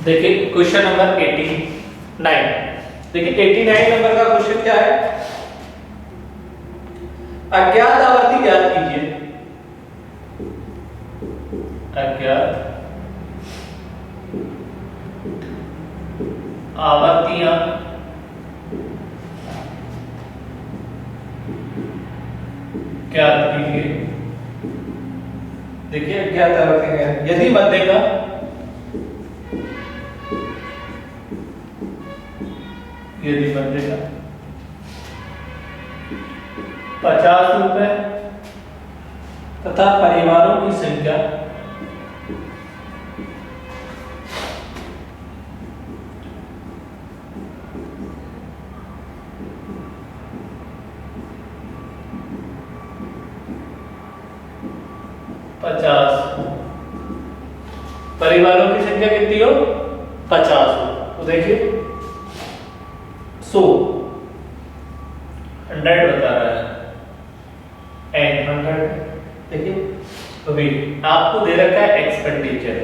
देखिए question number 89। देखिए 89 number का क्वेश्चन क्या है, अज्ञात आवर्ती ज्ञात कीजिए। अज्ञात आवर्तियां ज्ञात कीजिए। देखिए अज्ञात आवर्तियां यदि मध्य का का 50 रुपए तथा परिवारों की संख्या 50, परिवारों की संख्या कितनी हो 50 हो, तो देखिए 100 100 बता रहा है एंड 100। देखिए अभी आपको दे रखा है एक्सपेंडिचर,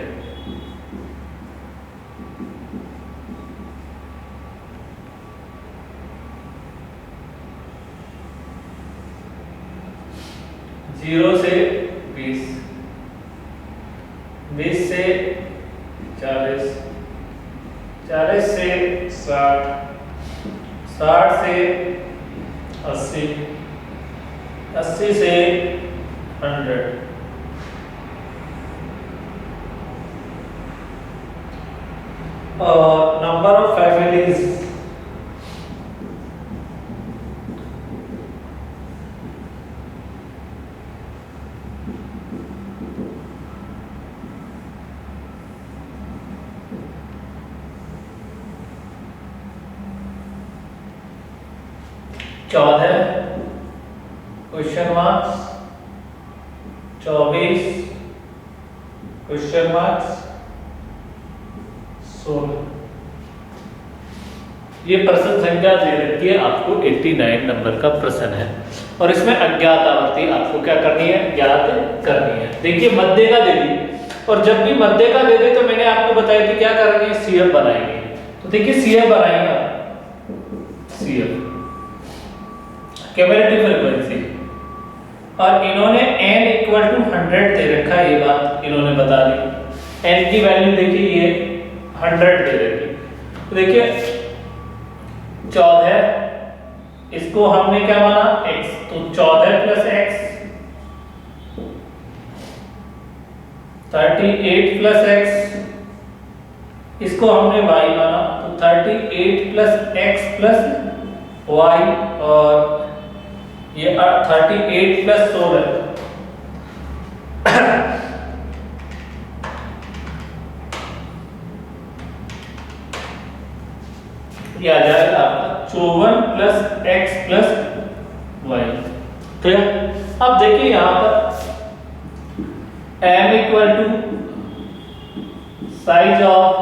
जीरो से 20, 20 से 40, 40 से 60, 60 से 80, 80 से 100, और नंबर ऑफ फैमिलीज चौदह, क्वेश्चन मार्क्स 24, क्वेश्चन मार्क्स 16। ये प्रश्न संख्या दे रखी है आपको 89 नंबर का प्रश्न है, और इसमें अज्ञात आवर्ती आपको क्या करनी है, ज्ञात करनी है। देखिए मध्य का दे दी, और जब भी मध्य का दे दे तो मैंने आपको बताया थी क्या करेंगे, सीएफ बनाएंगे। तो देखिए सीएफ बनाएंगे, सीएफ क्यूमुलेटिव फ्रीक्वेंसी, और इन्होंने n इक्वल टू 100 दे रखा है, ये बात इन्होंने बता दी। n की वैल्यू देखिए ये 100 दे रखी, तो देखिए 14, इसको हमने क्या माना x, तो 14 प्लस x 38 प्लस x, इसको हमने y माना, तो 38 प्लस x प्लस y, और ये 38 प्लस 16, ये आ जाएगा आपका 54 plus x plus y। Clear? अब देखिए यहां पर m equal to size of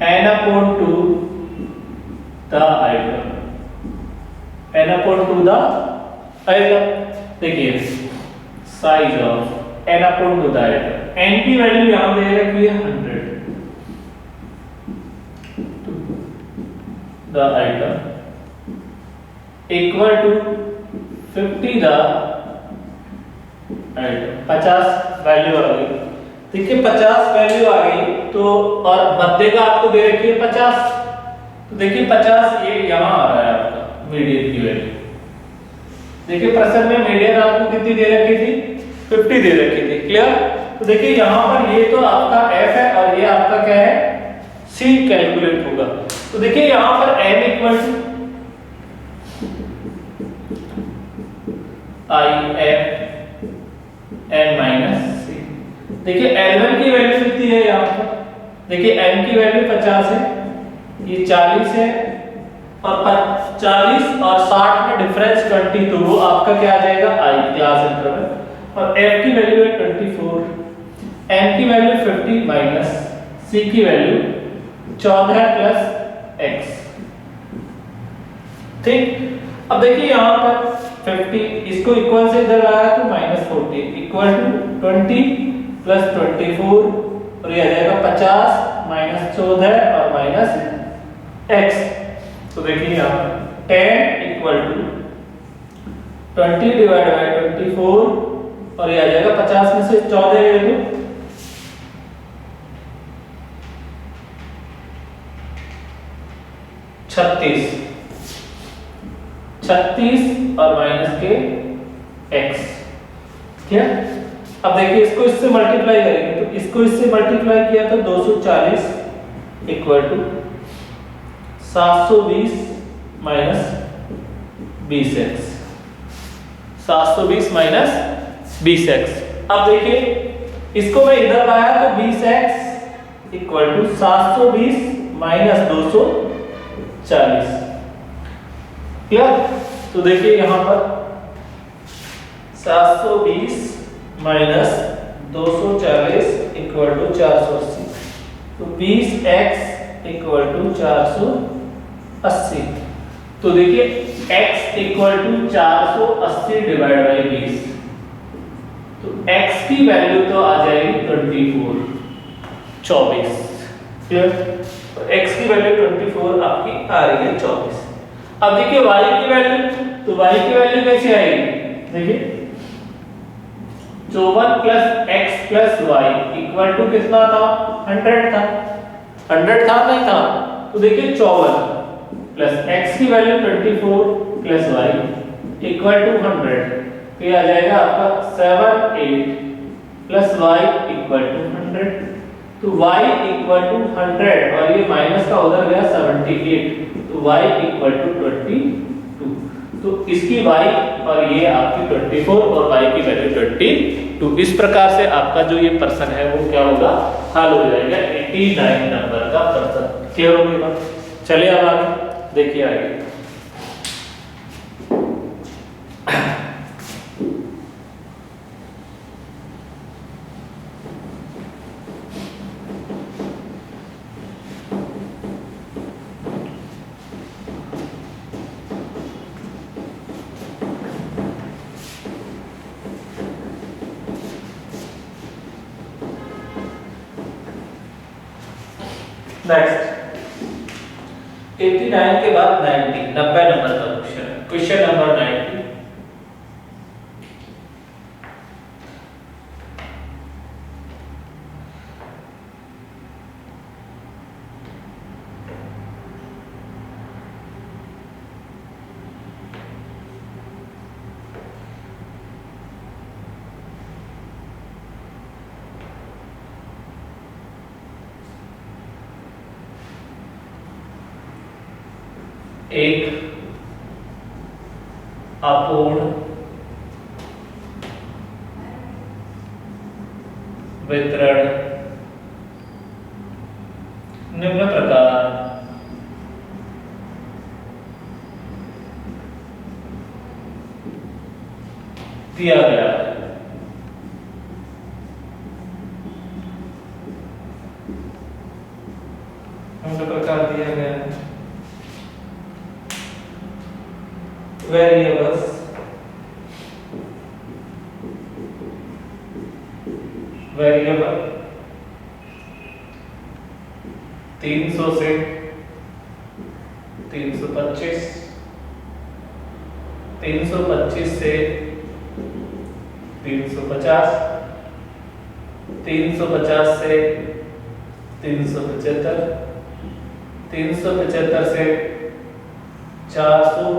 n upon 2 the item, n upon 2 the item. देखिए size of n upon 2 the item, n की वैल्यू यहां दे रखी है 100 th item equal to 50 th item. 50 value आ गई, देखिए 50 वैल्यू आ गई, तो और मध्य का आपको दे रखी है 50, तो देखिए 50 ये यहां आ रहा है आपका मीडियन की वैल्यू। देखिए प्रश्न में मीडियन आपको कितनी दे रखी थी, 50 दे रखी थी। क्लियर? तो देखिए यहां पर ये तो आपका f है, और ये आपका क्या है, c कैलकुलेट होगा। तो देखिए यहां पर m equal to i m n minus c। देखिए L1 की वैल्यू कितनी है यहां पर, देखिए m की वैल्यू 50 है, ये 40 है, और 40 और 60 में डिफरेंस 20, तो वो आपका क्या आ जाएगा i क्लास इंटरवल, और f की वैल्यू है 24, n की वैल्यू 50 माइनस c की वैल्यू 14 प्लस x। ठीक, अब देखिए यहां पर 50 इसको इक्वल से इधर लाया तो -40 इक्वल टू 20 प्लस 24 और ये आ जाएगा 50 माइनस 14 और माइनस x। तो देखिए यहाँ पर 10 इक्वल टू 20 डिवाइड बाई 24 और ये आ जाएगा 50 में से 14 ले लो, 36 और माइनस के x। ठीक है, अब देखिए इसको इससे मल्टीप्लाई करेंगे, तो इसको इससे मल्टीप्लाई किया तो 240 equal to 720 minus 20x, 720 minus 20x। अब देखिए इसको मैं इधर लाया तो 20x equal to 720 minus 240। Clear? तो देखिए यहां पर 720 माइनस 240 इक्वल टू 480, तो 20x इक्वल टू 480। तो देखिए x equal to 480 divide by 20, तो x की वैल्यू तो आ जाएगी 24। क्लियर? तो x की वैल्यू 24 आपकी आ रही है 24। अब देखिए y की वैल्यू, तो y की वैल्यू कैसे आएगी? देखिए 54 plus x plus y equal to कितना था? 100 था। 100 था नहीं था? तो देखिए 54 प्लस x की value 24 plus y equal to 100, तो ये आ जाएगा आपका 78 प्लस y इक्वल टू 100। तो y इक्वल टू 100 और ये माइनस का उधर गया 78, तो y इक्वल टू 22। तो इसकी y और ये आपकी 24 और y की वैल्यू 22। इस प्रकार से आपका जो ये पर्सन है वो क्या होगा? हल हो जाएगा 89 नंबर का पर्सन। क्लियर हो गया? चलिए अब आगे देखिए आगे। नेक्स्ट 89 के बाद 90 नंबर का क्वेश्चन है। Question number 90। एक अपूर्ण वितरण निम्न प्रकार दिया गया है। निम्न प्रकार दिया गया है। वेरिएबल्स वेरिएबल 300 से 325, 325 से 350, 350 से 375, 375 से 400,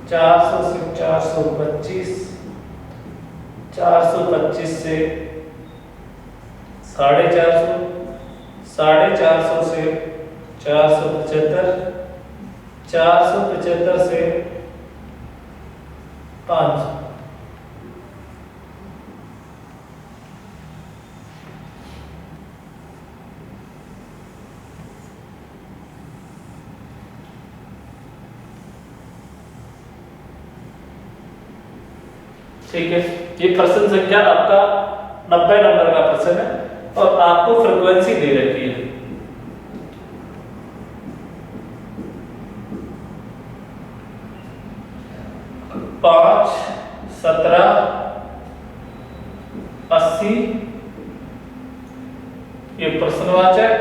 400 से 425, 425 से 450, 450 से 475, 475 से 500। ठीक है, ये प्रश्न संख्या आपका 90 नंबर का प्रश्न है और आपको फ्रीक्वेंसी दे रखी है। पाँच 17 80, ये प्रश्नवाचक,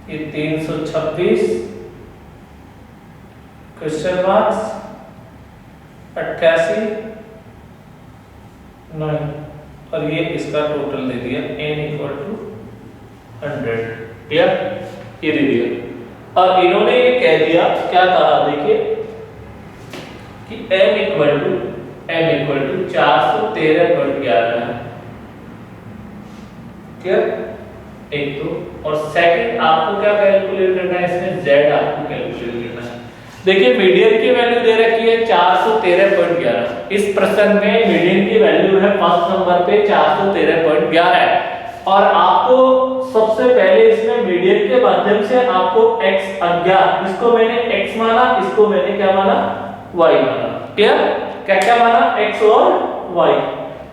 ये 326 क्वेश्चन मार्क्स, 88 9, और ये इसका टोटल दे दिया n इक्वल टू 100। क्लियर? ये दे दिया। और इन्होंने ये कह दिया, क्या कहा देखिए कि m इक्वल टू 413.11 है। क्लियर? एक तो, और सेकंड आपको क्या कैलकुलेट करना है, इसमें z आपको कैलकुलेट करना है। देखिए मीडियन की वैल्यू दे रखी है 413.11। इस प्रश्न में मीडियन की वैल्यू है फर्स्ट नंबर पे 413.11 है, और आपको सबसे पहले इसमें मीडियन के माध्यम से आपको x अज्ञात, इसको मैंने x माना, इसको मैंने क्या माना, y माना। क्लियर? क्या क्या माना, x और y।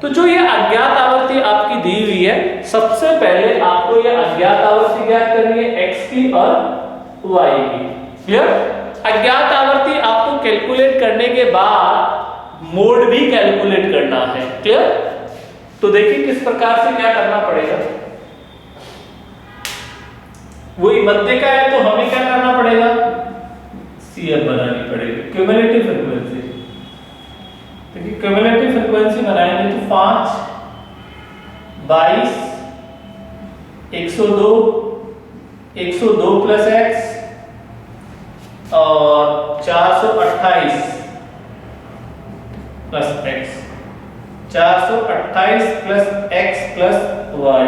तो जो ये अज्ञात आवर्ती आपकी दी हुई है, सबसे पहले आपको ये अज्ञात आवर्ती ज्ञात करनी है x की और y की। क्लियर? अज्ञात आवर्ती आपको कैलकुलेट करने के बाद मोड भी कैलकुलेट करना है। क्लियर? तो देखिए किस प्रकार से क्या करना पड़ेगा। वही मध्य का है तो हमें क्या करना पड़ेगा, CF बनानी पड़ेगी, क्यूमुलेटिव फ्रीक्वेंसी। देखिए क्यूमुलेटिव फ्रीक्वेंसी बनाएंगे तो 5 22 102 प्लस x और 428 plus x, 428 plus x plus y,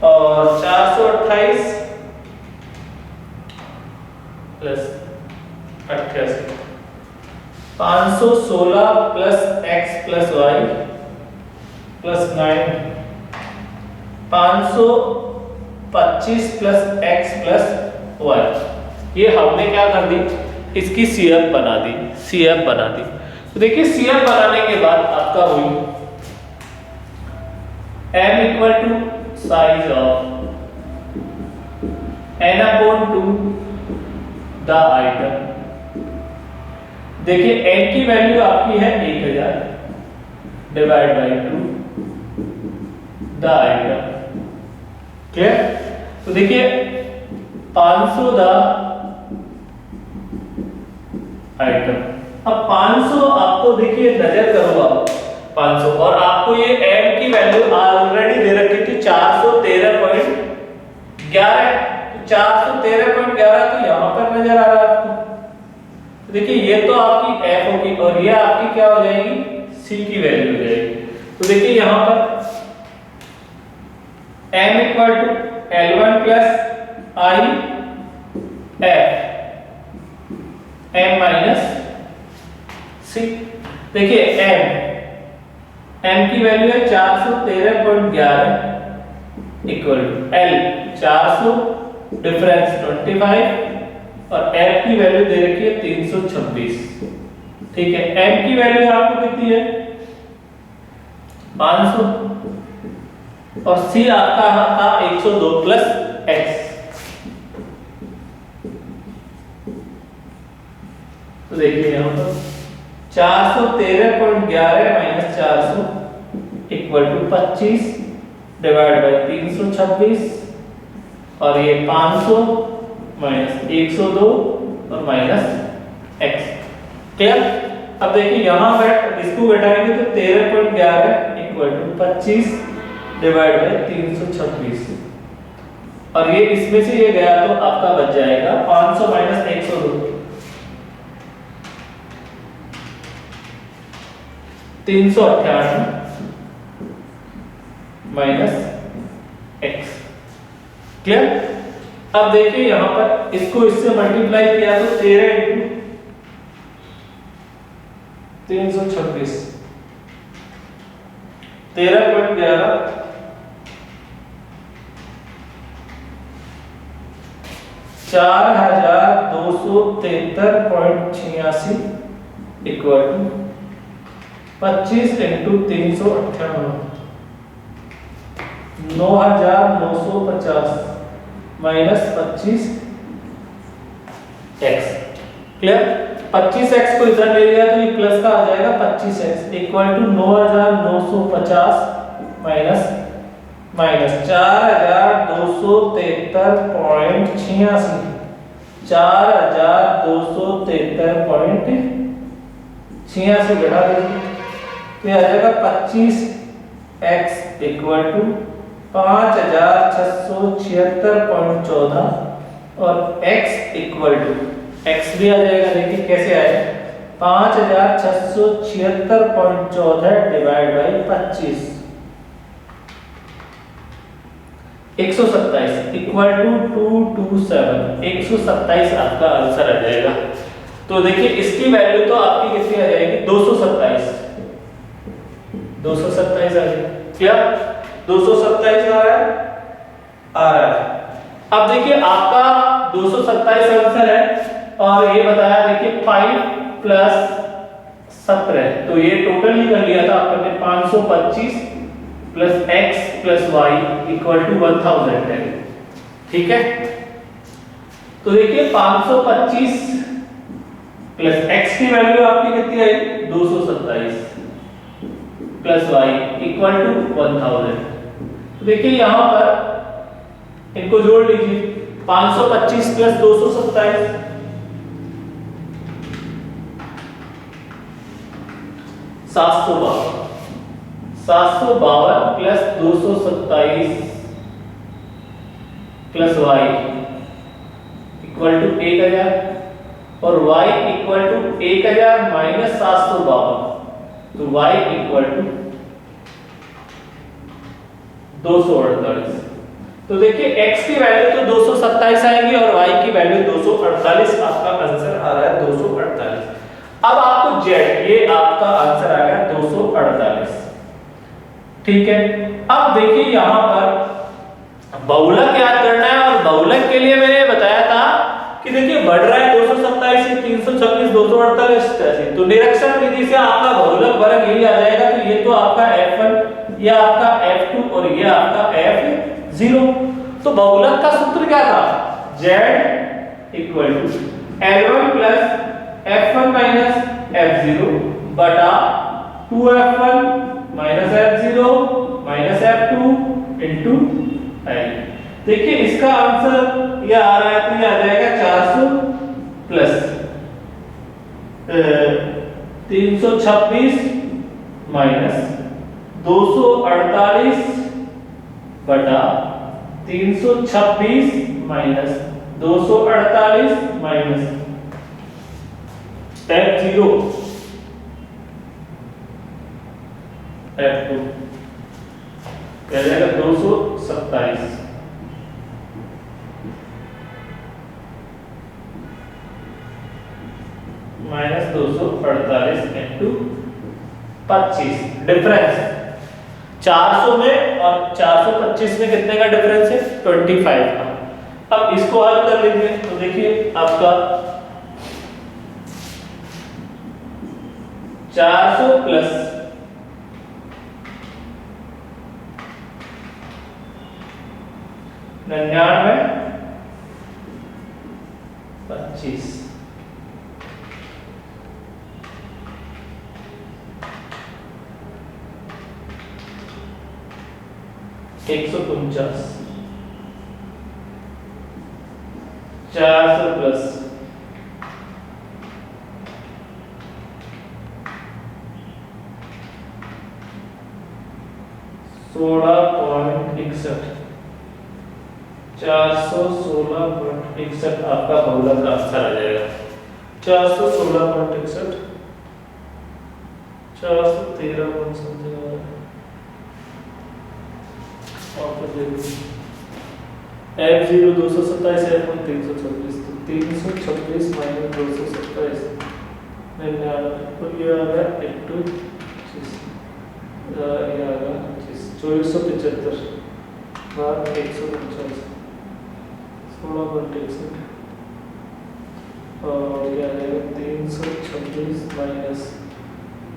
और 428 plus 88, 516 plus x plus y plus 9, 525 plus x plus y। ये हमने क्या कर दी, इसकी CF बना दी, CF बना दी। तो देखिए CF बनाने के बाद आपका हुई m equal to size of n upon 2 the item. देखिए n की वैल्यू आपकी है 1000 divide by 2 the item. Clear? तो देखिए 500 द आइटम। अब 500 आपको देखिए नजर करो आप 500, और आपको ये m की वैल्यू ऑलरेडी दे रखी थी 413.11। तो 413.11 तो यहां पर नजर आ रहा है आपको। देखिए ये तो आपकी f होगी और ये आपकी क्या हो जाएगी, c की वैल्यू हो जाएगी। तो देखिए यहां पर m equal to L1 plus I f m minus c। देखिए m की वैल्यू है 413.11 इक्वल टू L 400 डिफरेंस 25 और f की वैल्यू दे रखी है 326। ठीक है, m की वैल्यू आपको कितनी है 500 और c आपका था 102 प्लस x। तो देखिए यहां पर 413.11 minus 400 equal to 25 divide by 326, और ये 500 माइनस 102 और माइनस x। क्लियर? अब देखिए यहां पर इसको घटाएंगे तो 13.11 इक्वल टू 25 डिवाइड बाय 326, और ये इसमें से ये गया तो आपका बच जाएगा 500 माइनस 102 398 माइनस x। क्लियर? अब देखिए यहां पर इसको इससे मल्टीप्लाई किया तो 13 into 326 13.11 4273.86 equal to 25 into 398 9950 minus 25 x। Clear? 25x को इधर ले लिया तो ये प्लस का आ जाएगा 25x इक्वल टू 9950 माइनस 4273.86 4273.86 घटा दीजिए तो ये आ जाएगा 25x इक्वल टू 5676.14 और x इक्वल टू x भी आ जाएगा। देखिए कैसे आएगा 5676.14 डिवाइड बाई 25 127 इक्वल टू 227 127 आपका आंसर आ जाएगा। तो देखिए इसकी वैल्यू तो आपकी कितनी आ जाएगी 227 227 आ जाएगी। क्या 227 आ रहा है। अब देखिए आपका 227 आंसर है और ये बताया देखिए 5 प्लस 17 तो ये टोटल ही कर लिया था आपने 525 plus x plus y equal to 1000 है। ठीक है तो देखिए 525 प्लस x की वैल्यू आपकी कितनी आई 227 प्लस y इक्वल टू 1000। तो देखिए यहां पर इनको जोड़ लीजिए 525 plus 227 752 plus 227 plus y equal to 1000 और y इक्वल टू 1000 माइनस 752 तो y इक्वल टू 248। तो देखिए x की वैल्यू तो 227 आएगी और y की वैल्यू 248 आपका आंसर आ रहा है 248। अब आपको z ये आपका आंसर आ गया 248। ठीक है अब देखिए यहां पर बहुलक याद करना है और बहुलक के लिए मैंने बताया था कि देखिए बढ़ रहा है 227 से 326 248 ऐसे तो निरीक्षण विधि से आपका बहुलक वर्ग यही आ जाएगा। तो ये तो आपका f1 ये आपका f2 और ये आपका f0। तो बहुलक का सूत्र क्या था z equal to l1 plus f1 minus f0 बटा 2f1 minus f0 minus f2 into l। देखिए इसका आंसर ये आ रहा है तो ये आ जाएगा 400 प्लस 326 माइनस 248 बटा 326 माइनस 248 माइनस f0 f2 क्या जाएगा 227 माइनस 248 इंटू 25 डिफरेंस 400 में और 425 में कितने का डिफरेंस है 25 का। अब इसको हल कर लीजिए तो देखिए आपका 400 प्लस 99 25 149 400 प्लस 16.61 416.61 आपका बहुलक का आंसर आ जाएगा 416.61 413 समथिंग f0 227 f1 326 तो 326 माइनस 227 और ये आ गया इंटू 25 ये आ गया 2475 भाग 149 16.61 और ये आ जाएगा 326 माइनस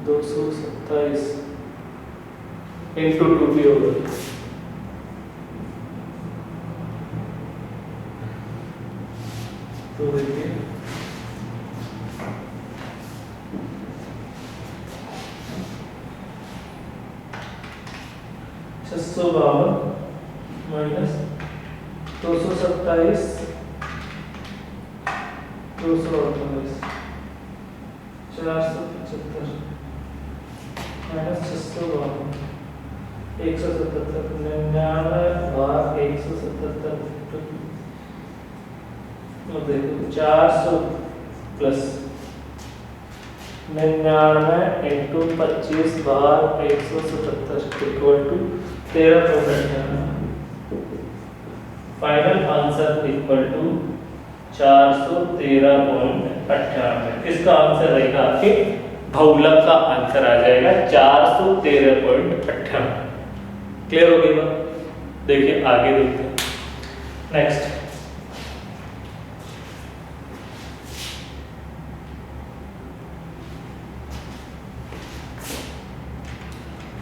227 इंटू 2 भी होगा तो देखिए 652 माइनस 227 248 475 माइनस 652 177 99 भाग 177 तो देखो 400 प्लस 99 इंटू 25 भाग 177 equal to 13.98। Final answer equal to 413.98। इसका आंसर रहेगा आपके बहुलक का आंसर आ जाएगा 413.98। क्लियर हो गई बात? देखिए आगे देखते हैं नेक्स्ट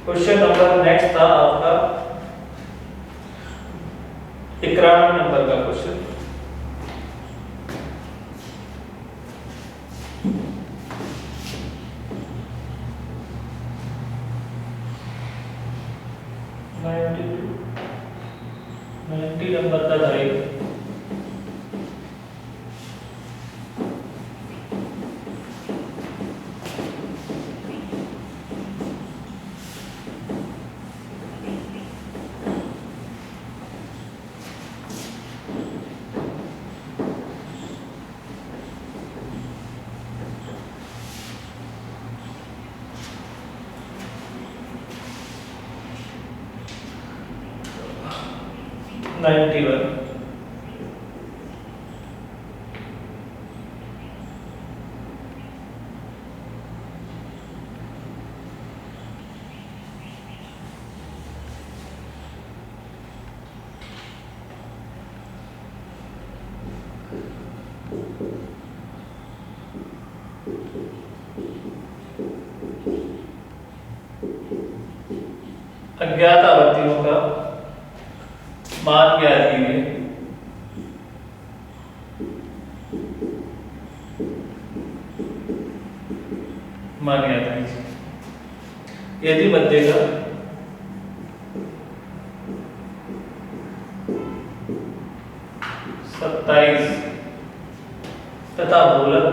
क्वेश्चन नंबर नेक्स्ट था आपका 91 नंबर का क्वेश्चन। नंबर का था एक 91। अज्ञात आवर्तियों का मान ज्ञात कीजिए। मान ज्ञात कीजिए यदि मध्य का सत्ताईस तथा बहुलक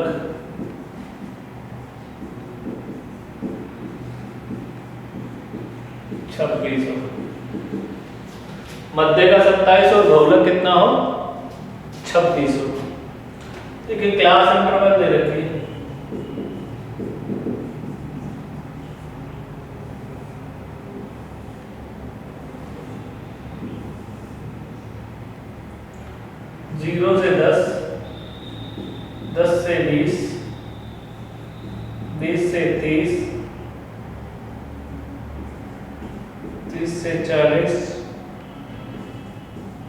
26 हो। मध्य का 27 और बहुलक कितना हो 26 हो। देखिए क्लास इंटरवल दे रखी है जीरो से 10, 10 से 20, 20 से 30, 30 से 40,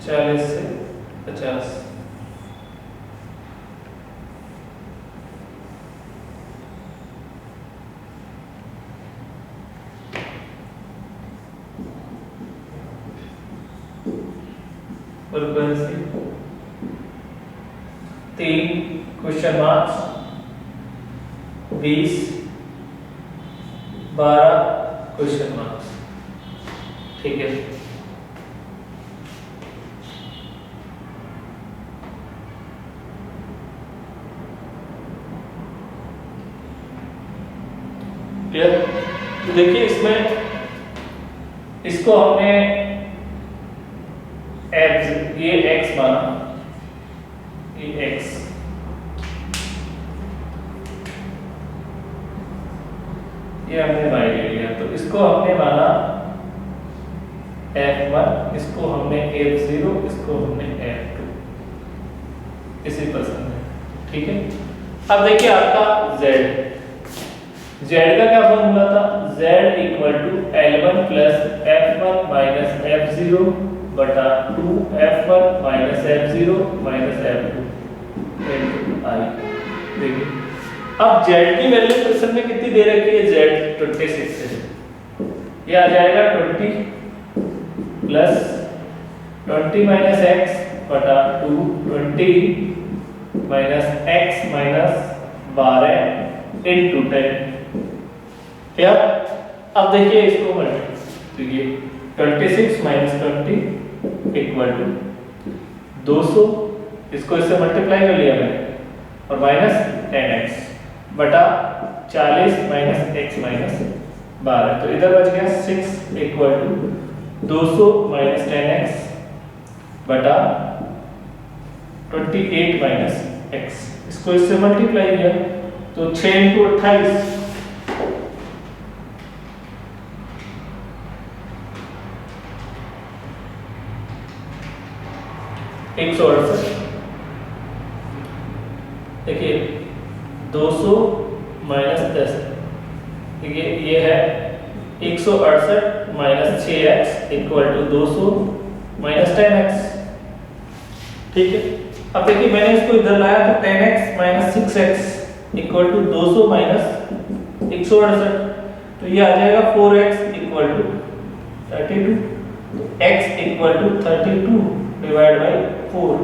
40 से 50। Frequency 3 question marks 20 12 question marks. ठीक है क्लियर? तो देखिए इसमें इसको हमने ये x माना, ये x ये हमने y ले लिया, तो इसको हमने माना f1, इसको हमने f0, इसको हमने f2 इसी पसंद है। ठीक है अब देखिए आपका z का क्या फॉर्मूला था? z equal to L1 plus f1 minus f0 बटा 2f1 minus f0 minus f2 into i। देखिए अब z की वैल्यू क्वेश्चन में कितनी दे रखी है? z 26 है। ये आ जाएगा 20 प्लस 20 माइनस x बटा 2 20 माइनस x माइनस 12 इनटू 10। क्या अब देखिए इसको मल्टीप्लाई, तो ये 26 माइनस 20 इक्वल टू 200, इसको इससे मल्टीप्लाई कर लिया मैंने, और माइनस 10x बटा 40 माइनस x माइनस 12, तो इधर बच गया 6 इक्वल टू 200 माइनस 10x बटा 28 माइनस x, इसको इससे मल्टीप्लाई किया तो 6 इंटू 28 168। देखिए 200 माइनस 10, देखिए ये है 168 minus 6x equal to 200 minus 10x। ठीक है, अब देखिए मैंने इसको इधर लाया तो 10x minus 6x equal to 200 minus 168, तो ये आ जाएगा 4x इक्वल टू 32, तो x equal to 32 divide by 4,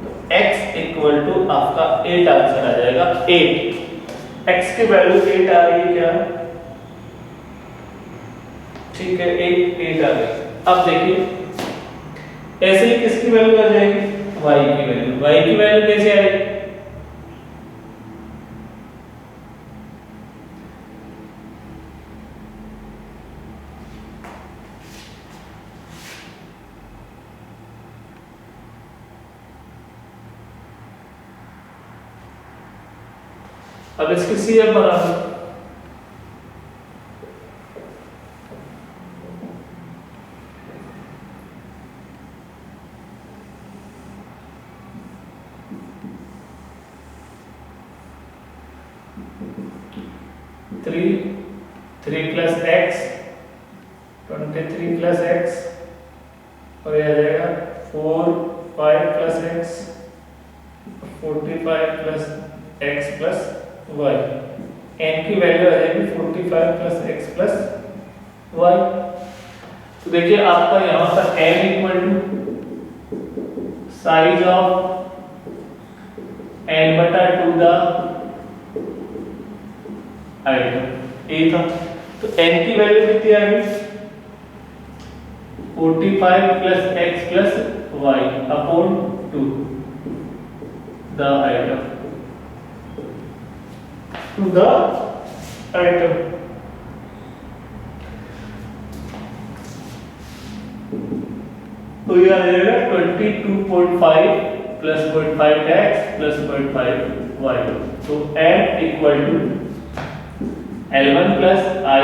तो x इक्वल टू आपका 8 आंसर आ जाएगा। 8 x की वैल्यू 8 आ रही है क्या? ठीक है, 8 आ गई। अब देखिए ऐसे ही किसकी वैल्यू आ जाएगी? y की वैल्यू। y की वैल्यू कैसे आएगी? अब इसकी CF बना दो, three plus x 23 plus x, और ये आ जाएगा 4 5 plus x 45 plus X plus y। n की वैल्यू आ जाएगी 45 प्लस एक्स प्लस y। तो देखिए आपका यहाँ पर n equal to size of n बटा 2 द आइटम a था, तो n की वैल्यू कितनी आ गई? 45 plus X plus y upon 2 the item, to the item। तो ये आ जाएगा 22.5 प्लस 0.5 x प्लस 0.5 y, तो n equal to L1 plus I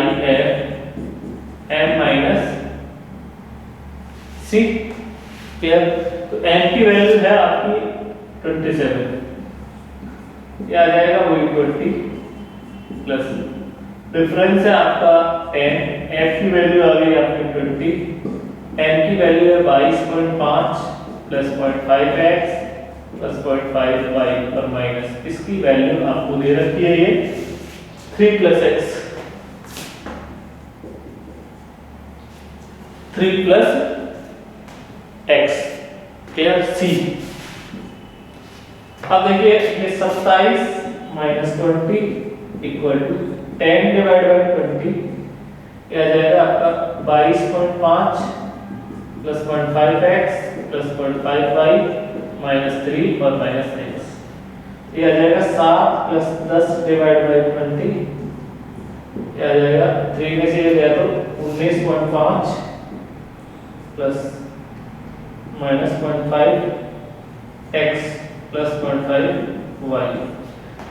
m minus c। Clear? तो n की वैल्यू है आपकी 27, ये आ जाएगा वही 20 प्लस डिफरेंस है आपका 10, f की वैल्यू आ गई आपकी 20, n की वैल्यू है 22.5 प्लस 0.5x प्लस 0.5 y और माइनस इसकी वैल्यू आपको दे रखी है ये 3 plus x, 3 plus x। Clear? c। अब देखिए ये 27 minus 20 equal to 10 divide by 20, ये आ जाएगा आपका 22.5 plus 0.5x plus 0.5y minus 3 और माइनस x, ये आ जाएगा 7 प्लस 10 डिवाइड बाई 20, ये आ जाएगा 3 में से ये गया तो 19.5 plus minus 0.5 x plus 0.5 y।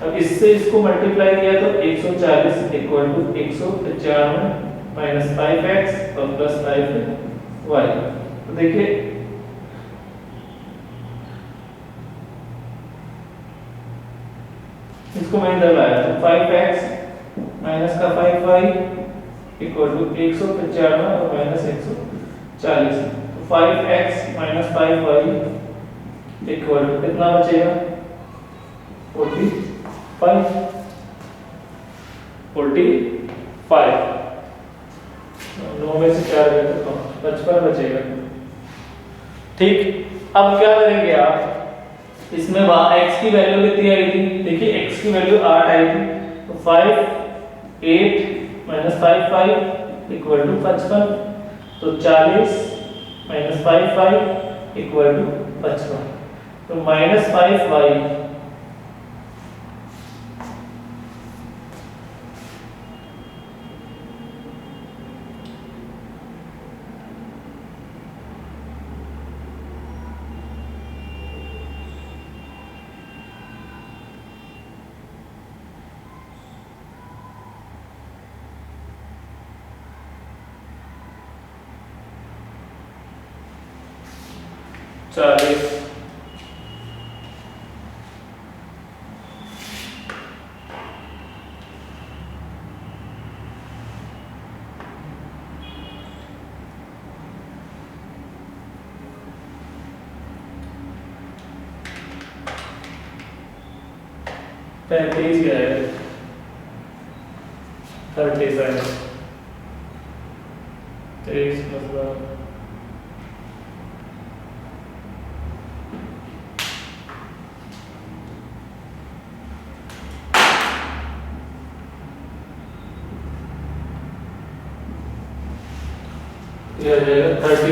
अब इससे इसको मल्टीप्लाई किया तो 140 इक्वल टू 195 माइनस 5x और प्लस 5y। तो देखिए इसको मैं इधर लाया तो 5x माइनस का 5y इक्वल टू 195 और माइनस 140, तो 5x minus 5y equal to कितना बचेगा? 45। 9 में से 4 गए तो 55 बचेगा। ठीक, अब क्या करेंगे आप? इसमें x की वैल्यू कितनी आई थी? देखिए x की वैल्यू 8 आई थी, तो 5 8 माइनस 5 5 इक्वल टू 55, तो 40 माइनस 5y इक्वल टू 55। तो माइनस 5y चालीस पैंतीस है 35 23 मतलब यह आ जाएगा 35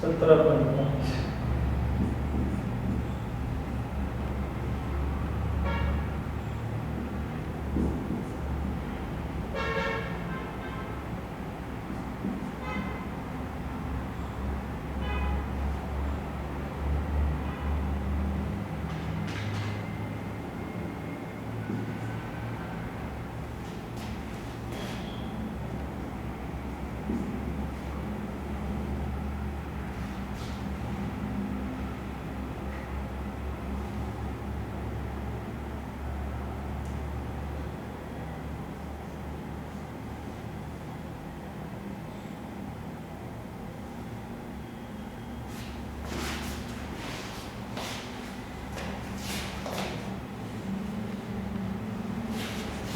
17.5।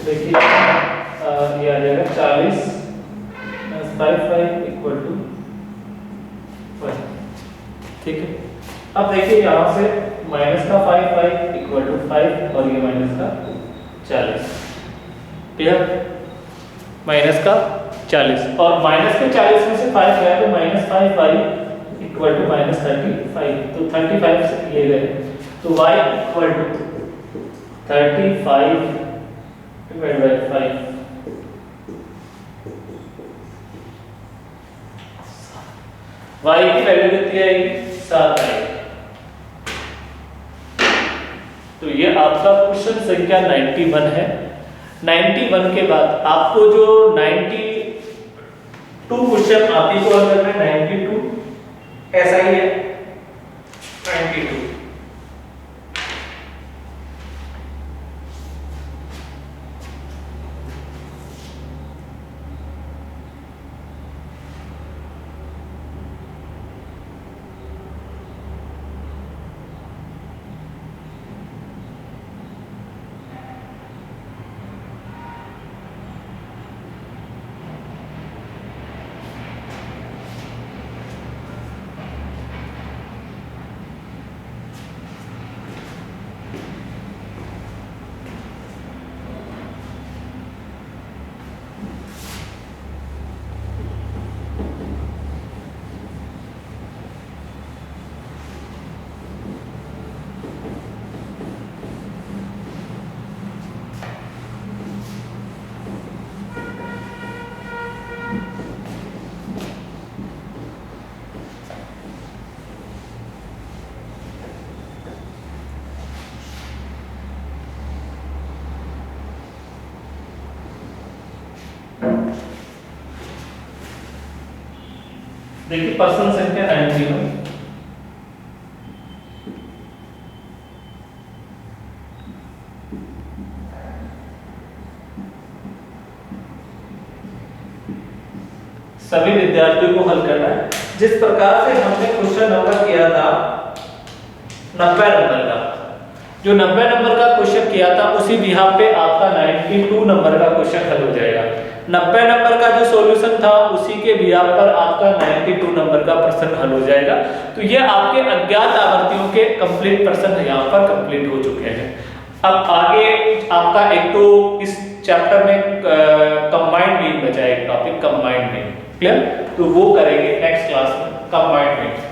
देखिए ये आ जाएगा 40 - 5 इक्वल टू 1। ठीक है, अब देखिए यहाँ से माइनस का 5 इक्वल टू 5 और ये माइनस का 40। क्लियर? माइनस का 40 और माइनस के 40 में से 5 गया तो माइनस 5 इक्वल टू माइनस 35। तो 35 से ये गए तो y equal to 35 divide by 5। y की वैल्यू कितनी आएगी? 7 आएगी। तो ये आपका क्वेश्चन संख्या 91 है। 91 के बाद आपको जो 92 क्वेश्चन आप ही को हल करना है। 92 ऐसा ही है 92। देखिए प्रश्न संख्या 91। सभी विद्यार्थियों को हल करना है। जिस प्रकार से हमने क्वेश्चन नंबर किया था 90 नंबर का, जो 90 नंबर का क्वेश्चन किया था उसी बिहाफ पे आपका 92 नंबर का क्वेश्चन हल हो जाएगा। 90 नंबर का जो सॉल्यूशन था उसी के बिहाफ पर आपका 92 नंबर का प्रश्न हल हो जाएगा। तो ये आपके अज्ञात आवर्तियों के कंप्लीट प्रश्न यहाँ पर कंप्लीट हो चुके हैं। अब आगे आपका एक तो इस चैप्टर में कंबाइंड मीन बचा है, एक टॉपिक कंबाइंड मीन, क्लियर? तो वो करेंगे नेक्स्ट क्लास में कंबाइंड मीन।